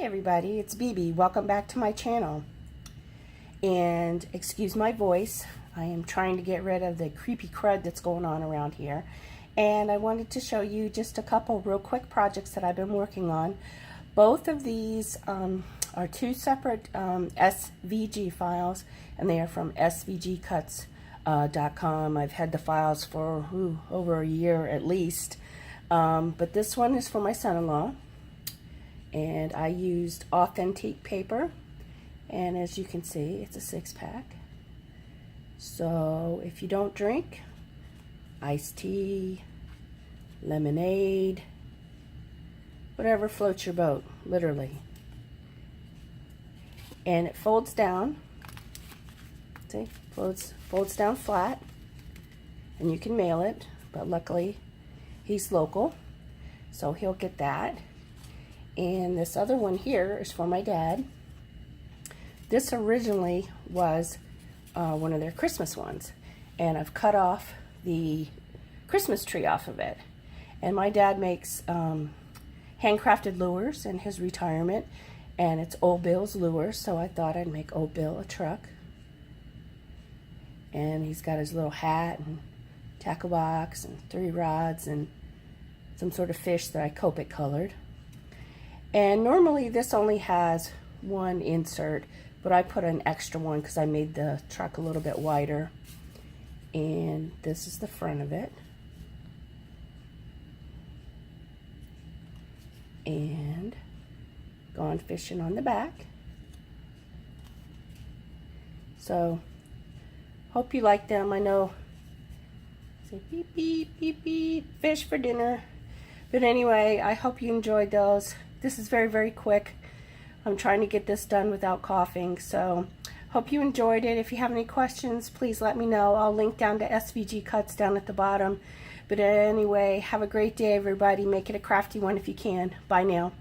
everybody, it's BB. Welcome back to my channel. And excuse my voice, I am trying to get rid of the creepy crud that's going on around here. And I wanted to show you just a couple real quick projects that I've been working on. Both of these are two separate SVG files, and they are from svgcuts.com. I've had the files for over a year at least. But this one is for my son-in-law. And I used Authentique paper, and as you can see, it's a 6-pack. So if you don't drink iced tea, lemonade, whatever floats your boat, literally. And it folds down. See, folds down flat, and you can mail it, but luckily he's local, so he'll get that. And this other one here is for my dad. This originally was one of their Christmas ones, and I've cut off the Christmas tree off of it. And my dad makes handcrafted lures in his retirement, and it's Old Bill's lures, so I thought I'd make Old Bill a truck. And he's got his little hat and tackle box and 3 rods and some sort of fish that I Copic colored. And normally this only has one insert, but I put an extra one because I made the truck a little bit wider. And this is the front of it. And gone fishing on the back. So, hope you like them. I know, say beep, beep, beep, beep, fish for dinner. But anyway, I hope you enjoyed those. This is very, very quick. I'm trying to get this done without coughing, so hope you enjoyed it. If you have any questions, please let me know. I'll link down to SVG Cuts down at the bottom. But anyway, have a great day, everybody. Make it a crafty one if you can. Bye now.